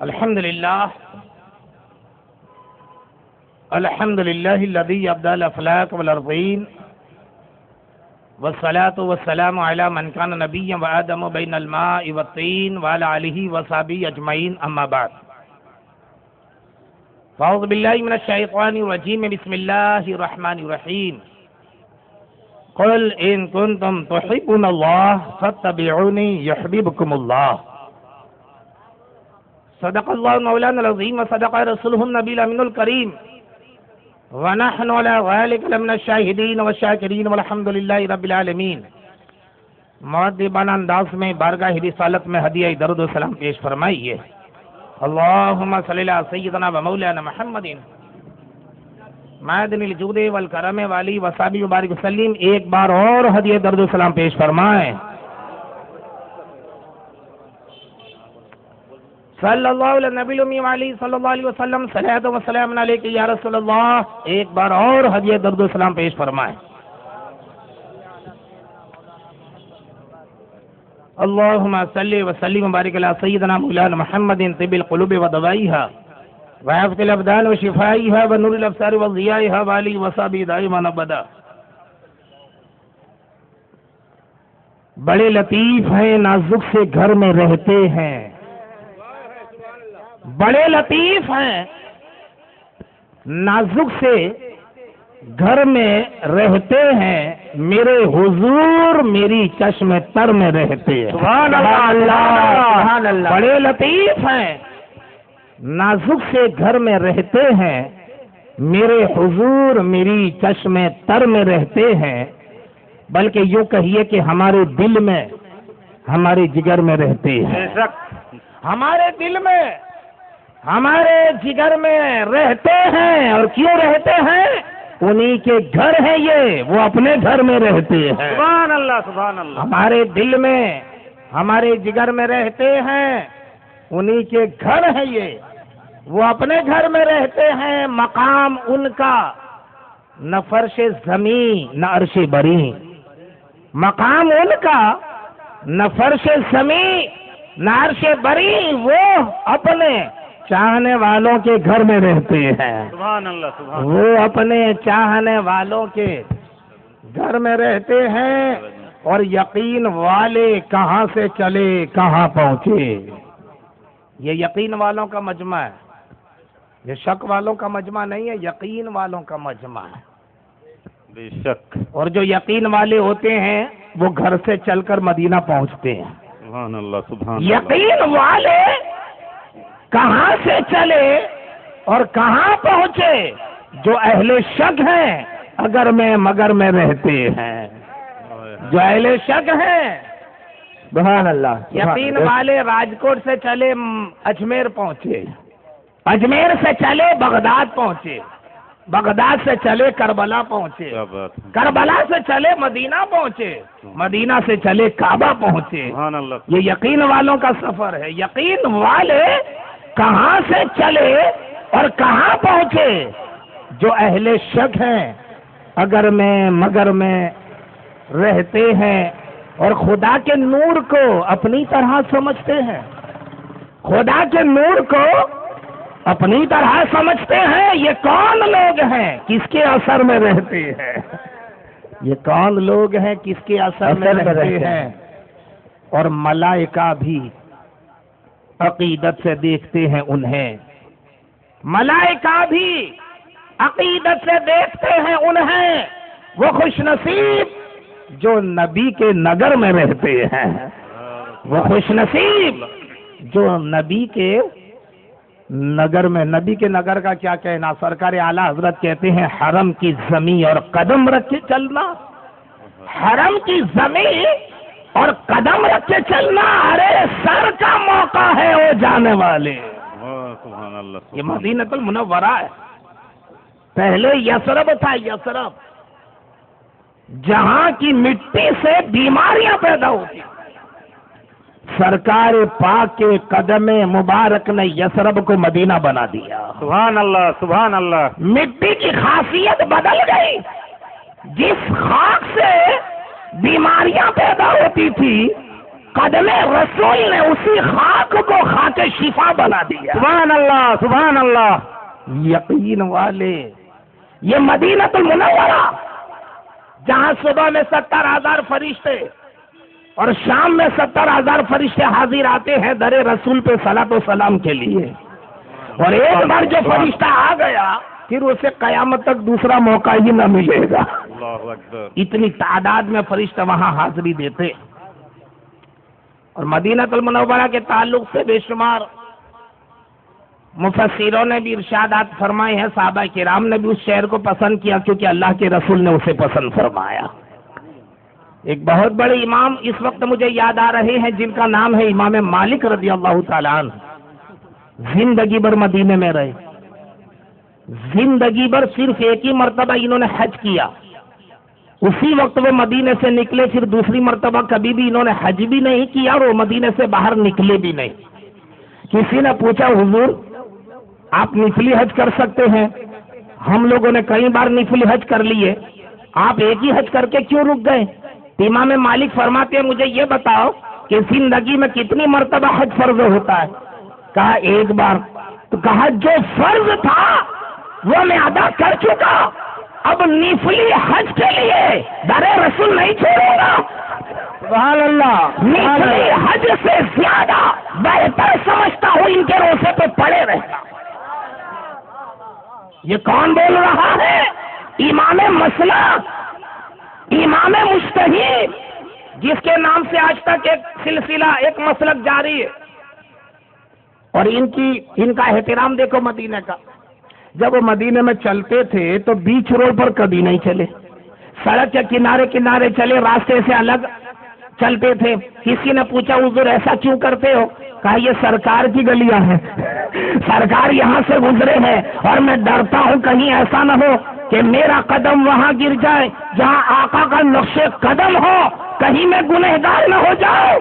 الحمدللہ الذی ابدع الافلاک والارضین والصلاة والسلام علی من کان نبیا وآدم بین الماء والطین وعلی آلہ وصحبہ اجمعین اما بعد فاعوذ باللہ من الشیطان الرجیم بسم اللہ الرحمن الرحیم قل ان کنتم تحبون اللہ فاتبعونی یحببکم اللہ صدق اللہ مولانا العظیم وصدق رسولہ النبی الامین الکریم ونحن علی ذلک لمن الشاہدین والشاکرین والحمد للہ رب العالمین۔ مؤدبانہ انداز میں بارگاہ رسالت میں ہدیہ درود و سلام پیش فرمائیے۔ اللہم صلی علی سیدنا و مولانا محمد معدن الجود والکرم والی وصحبہ وبارک وسلم۔ ایک بار اور ہدیہ درود و سلام پیش فرمائیں۔ صلی اللہ علیہ نبی الامی علیہ صلی اللہ علیہ وسلم صلاۃ و سلام علیک یا رسول اللہ۔ ایک بار اور ہدیہ درود و سلام پیش فرمائیں۔ اللہم صلی وسلم وبارک علی سیدنا مولانا محمد طب القلوب و دوائیہا وعافیۃ الابدان و شفائیہا و نور الابصار و ضیائیہا والی وصحبہ دائما ابدا۔ بڑے لطیف ہیں نازک سے گھر میں رہتے ہیں، بڑے لطیف ہیں نازک سے گھر میں رہتے ہیں، میرے حضور میری چشم تر میں رہتے ہیں۔ سبحان اللہ۔ بڑے لطیف ہیں نازک سے گھر میں رہتے ہیں، میرے حضور میری چشم تر میں رہتے ہیں، بلکہ یوں کہیے کہ ہمارے دل میں ہمارے جگر میں رہتے ہیں، ہمارے دل میں ہمارے جگر میں رہتے ہیں۔ اور کیوں رہتے ہیں؟ انہی کے گھر ہیں یہ، وہ اپنے گھر میں رہتے ہیں۔ سبحان اللہ سبحان اللہ۔ ہمارے دل میں ہمارے جگر میں رہتے ہیں، انہی کے گھر ہیں یہ، وہ اپنے گھر میں رہتے ہیں۔ مقام ان کا نہ فرش زمین نہ عرش بری، مقام ان کا نہ فرش زمین نہ عرش بری، وہ اپنے چاہنے والوں کے گھر میں رہتے ہیں۔ سبحان اللہ سبحان اللہ۔ وہ اپنے چاہنے والوں کے گھر میں رہتے ہیں، اور یقین والے کہاں سے چلے کہاں پہنچے۔ یہ یقین والوں کا مجمع ہے، یہ شک والوں کا مجمع نہیں ہے، یقین والوں کا مجمع ہے۔ بے شک۔ اور جو یقین والے ہوتے ہیں وہ گھر سے چل کر مدینہ پہنچتے ہیں۔ سبحان اللہ سبحان اللہ۔ یقین والے کہاں سے چلے اور کہاں پہنچے؟ جو اہل شک ہیں اگر میں مگر میں رہتے ہیں، جو اہل شک ہیں سبحان اللہ۔ یقین والے راجکوٹ سے چلے اجمیر پہنچے، اجمیر سے چلے بغداد پہنچے، بغداد سے چلے کربلا پہنچے، کربلا سے چلے مدینہ پہنچے، مدینہ سے چلے کعبہ پہنچے۔ یہ یقین والوں کا سفر ہے۔ یقین والے کہاں سے چلے اور کہاں پہنچے؟ جو اہل شک ہیں اگر میں مگر میں رہتے ہیں، اور خدا کے نور کو اپنی طرح سمجھتے ہیں، خدا کے نور کو اپنی طرح سمجھتے ہیں۔ یہ کون لوگ ہیں کس کے اثر میں رہتے ہیں؟ یہ کون لوگ ہیں کس کے اثر میں رہتے ہیں؟ اور ملائکہ بھی عقیدت سے دیکھتے ہیں انہیں، ملائکہ بھی عقیدت سے دیکھتے ہیں انہیں۔ وہ خوش نصیب جو نبی کے نگر میں رہتے ہیں، وہ خوش نصیب جو نبی کے نگر میں۔ نبی کے نگر کا کیا کہنا؟ سرکار اعلیٰ حضرت کہتے ہیں حرم کی زمین اور قدم رکھ کے چلنا، حرم کی زمین اور قدم رکھ کے چلنا، ارے سر کا موقع ہے وہ جانے والے۔ یہ مدینہ المنورہ ہے، پہلے یثرب تھا، یثرب جہاں کی مٹی سے بیماریاں پیدا ہوتی۔ سرکار پاک کے قدم مبارک نے یثرب کو مدینہ بنا دیا۔ سبحان اللہ سبحان اللہ۔ مٹی کی خاصیت بدل گئی، جس خاک سے بیماریاں پیدا ہوتی تھی، قدم رسول نے اسی خاک کو خاک شفا بنا دیا۔ سبحان اللہ سبحان اللہ۔ یقین والے، یہ مدینہ المنورہ جہاں صبح میں 70,000 فرشتے اور شام میں 70,000 فرشتے حاضر آتے ہیں در رسول پہ صلاۃ و سلام کے لیے، اور ایک بار جو فرشتہ آ گیا پھر اسے قیامت تک دوسرا موقع ہی نہ ملے گا۔ اللہ اکبر۔ اتنی تعداد میں فرشتے وہاں حاضری دیتے۔ اور مدینہ المنورہ کے تعلق سے بے شمار مفسروں نے بھی ارشادات فرمائے ہیں، صحابہ کرام نے بھی اس شہر کو پسند کیا کیونکہ اللہ کے رسول نے اسے پسند فرمایا۔ ایک بہت بڑے امام اس وقت مجھے یاد آ رہے ہیں جن کا نام ہے امام مالک رضی اللہ تعالیٰ عنہ، زندگی بھر مدینے میں رہے، زندگی بھر صرف ایک ہی مرتبہ انہوں نے حج کیا، اسی وقت وہ مدینے سے نکلے، پھر دوسری مرتبہ کبھی بھی انہوں نے حج بھی نہیں کیا اور وہ مدینے سے باہر نکلے بھی نہیں۔ کسی نے پوچھا حضور آپ نفلی حج کر سکتے ہیں؟ ہم لوگوں نے کئی بار نفلی حج کر لیے، آپ ایک ہی حج کر کے کیوں رک گئے؟ امام مالک فرماتے ہیں مجھے یہ بتاؤ کہ زندگی میں کتنی مرتبہ حج فرض ہوتا ہے؟ کہا ایک بار۔ تو کہا جو فرض تھا وہ میں ادا کر چکا، اب نفلی حج کے لیے در رسول نہیں چھوڑوں گا۔ سبحان اللہ۔ نفلی حج سے زیادہ بہتر سمجھتا ہوں ان کے روزے پہ پڑے رہنا۔ یہ کون بول رہا ہے؟ امام مسلک، امام مجتہد، جس کے نام سے آج تک ایک سلسلہ، ایک مسلک جاری ہے۔ اور ان کا احترام دیکھو مدینہ کا۔ جب وہ مدینے میں چلتے تھے تو بیچ روڈ پر کبھی نہیں چلے، سڑک کے کنارے کنارے چلے، راستے سے الگ چلتے تھے۔ کسی نے پوچھا حضور ایسا کیوں کرتے ہو؟ کہا یہ سرکار کی گلیاں ہیں، سرکار یہاں سے گزرے ہیں اور میں ڈرتا ہوں کہیں ایسا نہ ہو کہ میرا قدم وہاں گر جائے جہاں آقا کا نقش قدم ہو، کہیں میں گنہگار نہ ہو جاؤں۔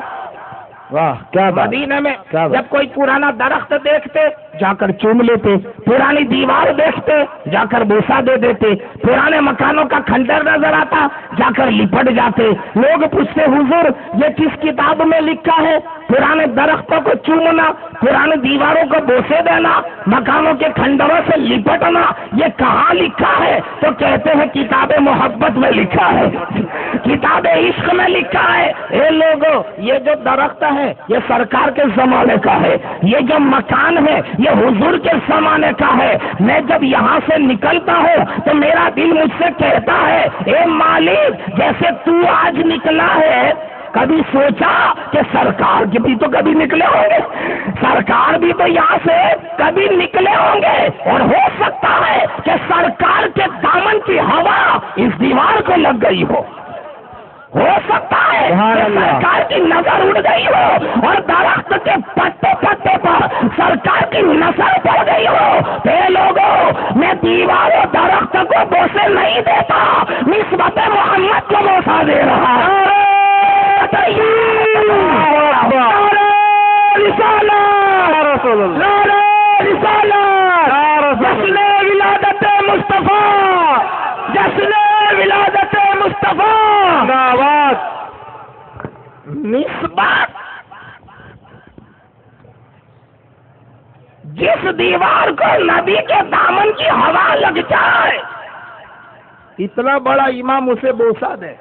واہ کیا بات۔ مدینہ میں جب کوئی پرانا درخت دیکھتے جا کر چوم لیتے، پرانی دیوار دیکھتے جا کر بوسا دے دیتے، پرانے مکانوں کا کھنڈر نظر آتا جا کر لپٹ جاتے۔ لوگ پوچھتے حضور یہ کس کتاب میں لکھا ہے؟ پرانے درختوں کو چومنا، پرانی دیواروں کو بوسے دینا، مکانوں کے کھنڈروں سے لپٹنا، یہ کہاں لکھا ہے؟ تو کہتے ہیں کتاب محبت میں لکھا ہے، کتاب عشق میں لکھا ہے۔ اے لوگوں، یہ جو درخت ہے یہ سرکار کے زمانے کا ہے، یہ جو مکان ہے یہ حضور کے زمانے کا ہے۔ میں جب یہاں سے نکلتا ہوں تو میرا دل مجھ سے کہتا ہے اے مالک، جیسے تو آج نکلا ہے کبھی سوچا کہ سرکار کے بھی تو کبھی نکلے ہوں گے، سرکار بھی تو یہاں سے کبھی نکلے ہوں گے، اور ہو سکتا ہے کہ سرکار کے دامن کی ہوا اس دیوار کو لگ گئی ہو سکتا ہے کہ سرکار کی نظر اڑ گئی ہو اور درخت کے پتے پتے پر سرکار کی نظر پڑ گئی ہو۔ اے لوگوں، میں دیوار و درخت کو بوسے نہیں دیتا، نسبت محمد کو بوسا دے رہا ہے۔ جشن ولادت مصطفیٰ، جشن ولادت مصطفیٰ، نسبت جس دیوار کو نبی کے دامن کی ہوا لگ جائے، اتنا بڑا امام اسے بوسا دے۔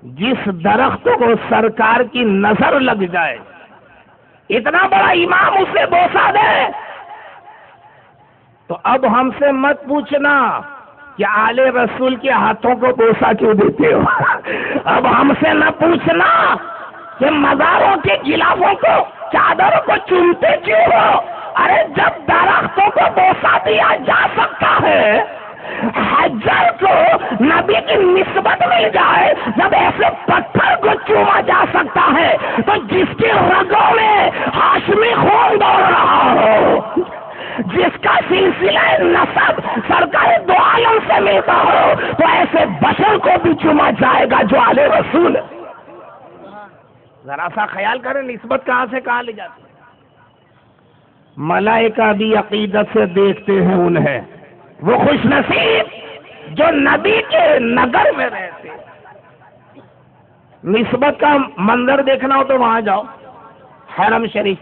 جس درخت کو سرکار کی نظر لگ جائے، اتنا بڑا امام اسے بوسا دے۔ تو اب ہم سے مت پوچھنا کہ آل رسول کے ہاتھوں کو بوسا کیوں دیتے ہو، اب ہم سے نہ پوچھنا کہ مزاروں کے غلافوں کو، چادروں کو چومتے کیوں ہو۔ ارے جب درختوں کو بوسا دیا جا سکتا ہے، حجر کو نبی کی نسبت مل جائے، جب ایسے پتھر کو چوما جا سکتا ہے، تو جس کے رگوں میں ہاشمی خون دوڑ رہا ہو، جس کا سلسلہ نسب سرکار دو عالم سے ملتا ہو، تو ایسے بشر کو بھی چوما جائے گا جو آل رسول۔ ذرا سا خیال کریں نسبت کہاں سے کہاں لے جاتی ہے۔ ملائکہ بھی عقیدت سے دیکھتے ہیں انہیں، وہ خوش نصیب جو نبی کے نگر میں رہتے۔ نسبت کا منظر دیکھنا ہو تو وہاں جاؤ، حرم شریف،